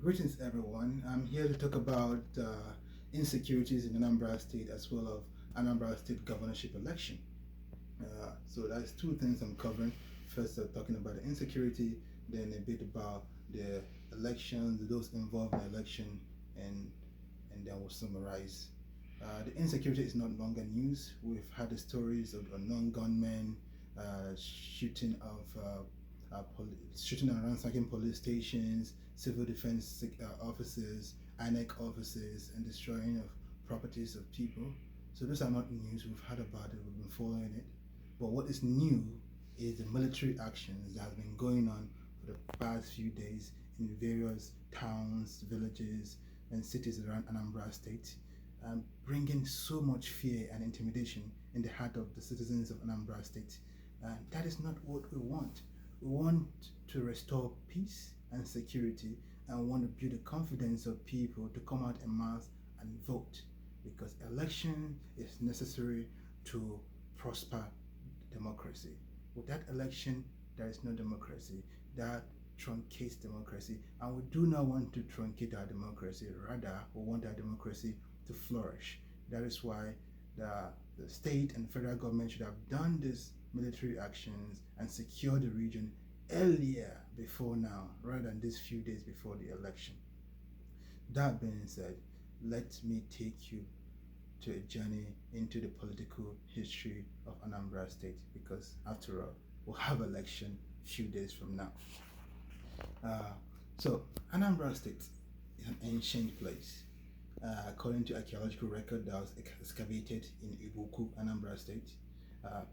Greetings, everyone. I'm here to talk about insecurities in Anambra State as well as Anambra State governorship election. So that's two things I'm covering. First, talking about the insecurity, then a bit about the elections, those involved in the election, and and then we'll summarize. The insecurity is not longer news. We've had the stories of non-gunmen shooting shooting and ransacking police stations, civil defense offices, INEC offices, and destroying of properties of people. So those are not news. We've heard about it. We've been following it. But what is new is the military actions that have been going on for the past few days in various towns, villages, and cities around Anambra State, bringing so much fear and intimidation in the heart of the citizens of Anambra State. That is not what we want. We want to restore peace and security, and we want to build the confidence of people to come out en masse and vote, because election is necessary to prosper democracy. Without election, there is no democracy. That truncates democracy, and we do not want to truncate our democracy. Rather, we want our democracy to flourish. That is why the state and federal government should have done these military actions and secure the region earlier before now, rather than these few days before the election. That being said, let me take you to a journey into the political history of Anambra State, because after all, we'll have election a few days from now. So Anambra State is an ancient place. According to archaeological record that was excavated in Ibuku, Anambra State, our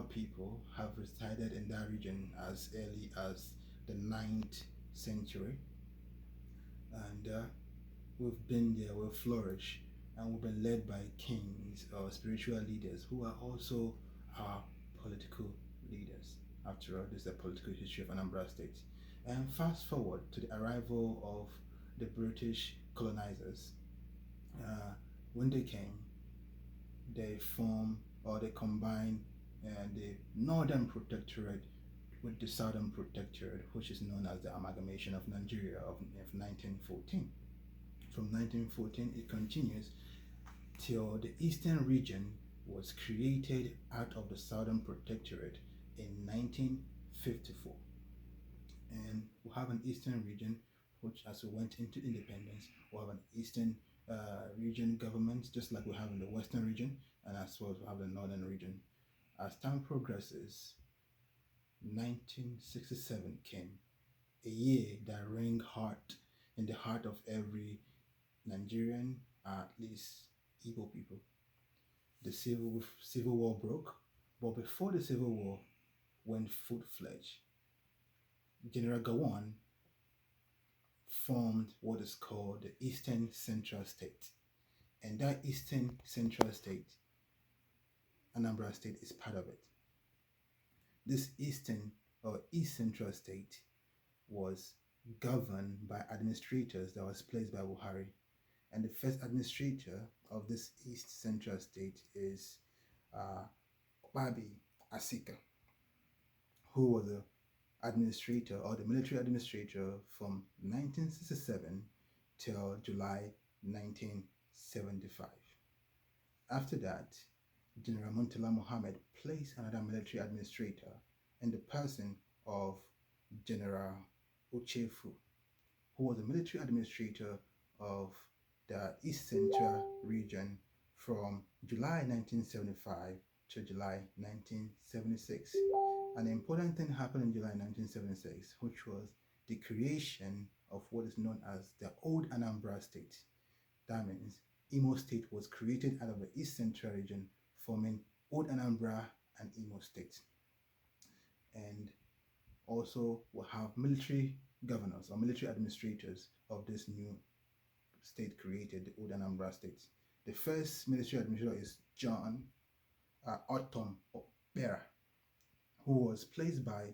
people have resided in that region as early as the 9th century, and we've been there, we've flourished, and we've been led by kings or spiritual leaders who are also our political leaders. After all, this is the political history of Anambra State. And fast forward to the arrival of the British colonizers. When they came, they combined the Northern Protectorate with the Southern Protectorate, which is known as the amalgamation of Nigeria of 1914. From 1914, it continues till the Eastern region was created out of the Southern Protectorate in 1954. And we have an Eastern region, which, as we went into independence, we have an Eastern region government, just like we have in the Western region, and as well as we have the Northern region. As time progresses, 1967 came, a year that rang hard in the heart of every Nigerian, at least Igbo people. The civil war broke, but before the civil war went full-fledged, General Gowon formed what is called the Eastern Central State. And that Eastern Central State, Anambra State is part of it. This Eastern or East Central State was governed by administrators that was placed by Buhari. And the first administrator of this East Central State is Babi Asika, who was the administrator or the military administrator from 1967 till July 1975. After that, General Muntala Mohammed placed another military administrator in the person of General Ochefu, who was the military administrator of the East Central region from July 1975 to July 1976. An important thing happened in July 1976, which was the creation of what is known as the Old Anambra State. That means Imo State was created out of the East Central region, forming Old Anambra and Imo State. And also we'll have military governors or military administrators of this new state created, the Old Anambra State. The first military administrator is John Otom Opera, who was placed by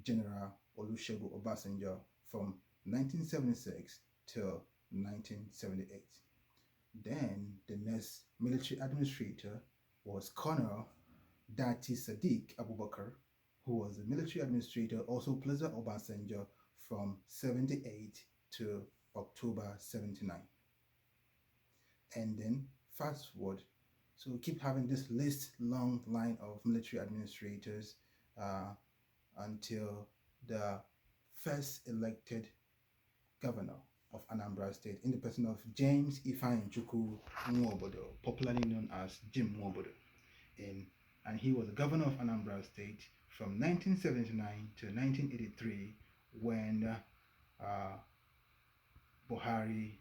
General Olusegun Obasanjo from 1976 till 1978. Then the next military administrator was Colonel Dati Sadiq Abubakar, who was the military administrator also placed by Obasanjo from 78 to October 79. And then fast forward, so we keep having this long line of military administrators until the first elected governor of Anambra State in the person of James Ifeanyichukwu Nwobodo, popularly known as Jim Nwobodo. And he was the governor of Anambra State from 1979 to 1983 when Buhari,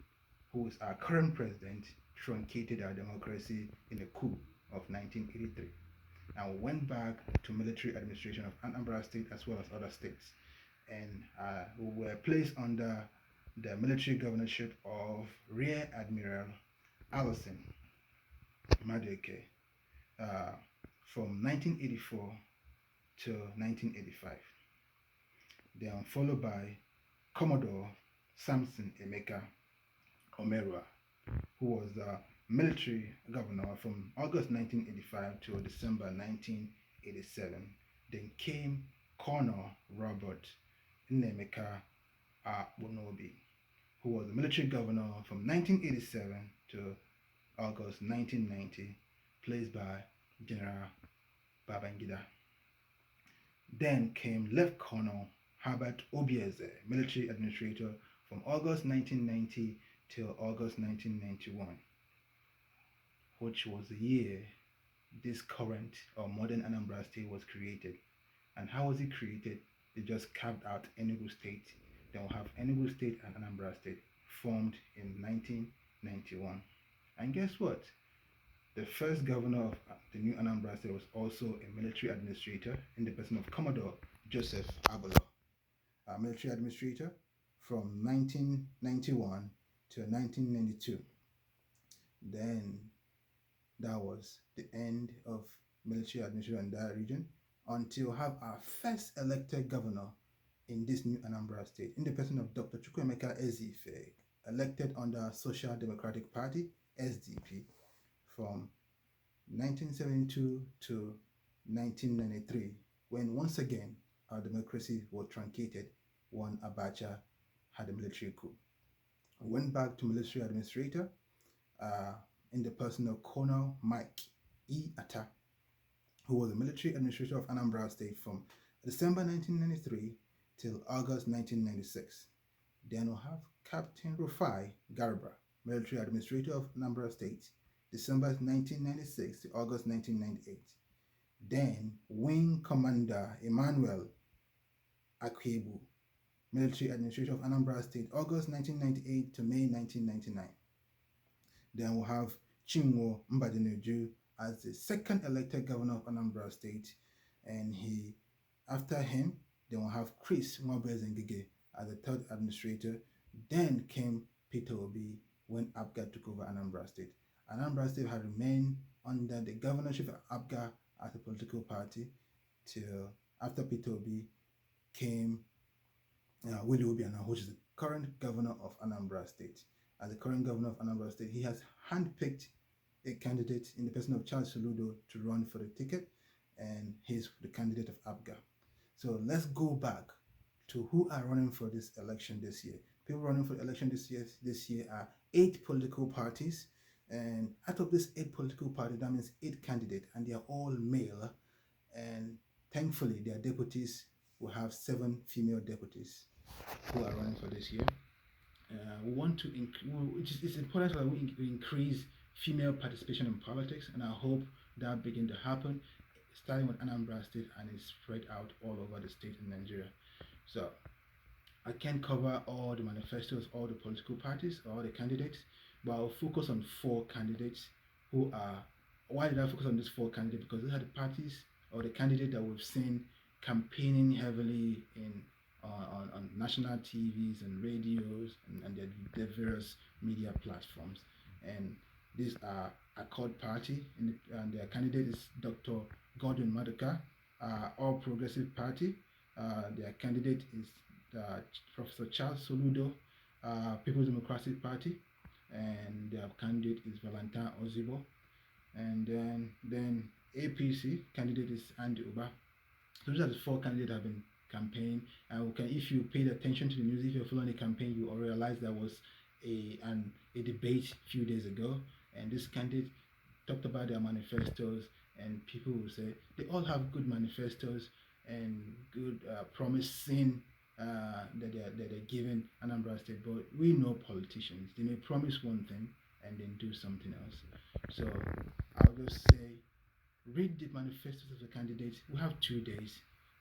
who is our current president, truncated our democracy in a coup of 1983 and went back to military administration of Anambra State as well as other states. And we were placed under the military governorship of Rear Admiral Allison Madeke from 1984 to 1985. Then followed by Commodore Samson Emeka Omerua, who was the military governor from August 1985 to December 1987. Then came Colonel Robert Nnemeka Akponobi, who was the military governor from 1987 to August 1990, placed by General Babangida. Then came Lieutenant Colonel Herbert Obieze, military administrator from August 1990 till August 1991, which was the year this current or modern Anambra State was created. And how was it created? They just carved out Enugu State. Then we'll have Enugu State and Anambra State formed in 1991. And guess what? The first governor of the new Anambra State was also a military administrator in the person of Commodore Joseph Abolo, a military administrator from 1991 to 1992. Then that was the end of military administration in that region until we have our first elected governor in this new Anambra State in the person of Dr. Chukwuemeka Ezife, elected under Social Democratic Party, SDP, from 1972 to 1993, when once again our democracy was truncated when Abacha had a military coup. We went back to military administrator in the person of Colonel Mike E. Atta, who was the military administrator of Anambra State from December 1993 till August 1996. Then we'll have Captain Rufai Garba, military administrator of Anambra State, December 1996 to August 1998. Then Wing Commander Emmanuel Akwebu, military administrator of Anambra State, August 1998 to May 1999. Then we'll have Chinwo Mbadinuju as the second elected governor of Anambra State, and after him, then we'll have Chris Nwabezengige as the third administrator. Then came Peter Obi when APGA took over Anambra State. Anambra State had remained under the governorship of APGA as a political party till after Peter Obi came Willie Obianọ, which is the current governor of Anambra State. As the current governor of Anambra State, he has handpicked a candidate in the person of Charles Soludo to run for the ticket, and he's the candidate of APGA. So let's go back to who are running for this election this year. People running for the election this year are 8 political parties, and out of this 8 political parties, that means 8 candidates, and they are all male, and thankfully their deputies will have 7 female deputies who are running for this year. We want to it's important that we increase female participation in politics, and I hope that begin to happen, starting with Anambra State and is spread out all over the state in Nigeria. So I can't cover all the manifestos, all the political parties, all the candidates, but I'll focus on 4 candidates who are. Why did I focus on these 4 candidates? Because these are the parties or the candidates that we've seen campaigning heavily on national TVs and radios and their various media platforms. And these are Accord Party, and their candidate is Dr. Godwin Maduka. All Progressive Party, their candidate is Professor Charles Soludo. People's Democratic Party, and their candidate is Valentin Ozibo. And then APC candidate is Andy Uba. So these are the 4 candidates that have been campaign. And if you paid attention to the news, if you're following the campaign, you will realize there was a debate a few days ago, and this candidate talked about their manifestos, and people will say they all have good manifestos and good promising that they're giving Anambra State. But we know politicians, they may promise one thing and then do something else. So I'll just say, read the manifestos of the candidates. We have 2 days,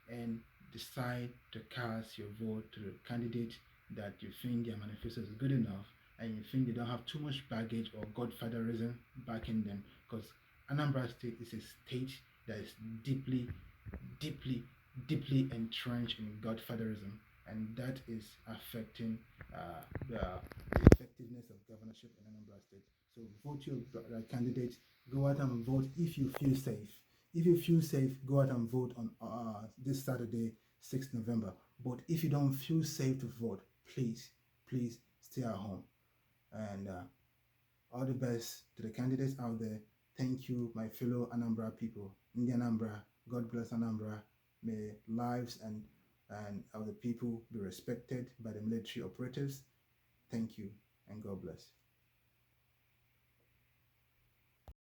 and decide to cast your vote to the candidate that you think their manifesto is good enough, and you think they don't have too much baggage or godfatherism backing them. Because Anambra State is a state that is deeply, deeply, deeply entrenched in godfatherism, and that is affecting the effectiveness of governorship in Anambra State. So vote your candidate. Go out and vote if you feel safe. If you feel safe, go out and vote on this Saturday, 6th November. But if you don't feel safe to vote, please stay at home. And all the best to the candidates out there. Thank you, my fellow Anambra people. In the Anambra, God bless Anambra. May lives and of the people be respected by the military operatives. Thank you, and God bless.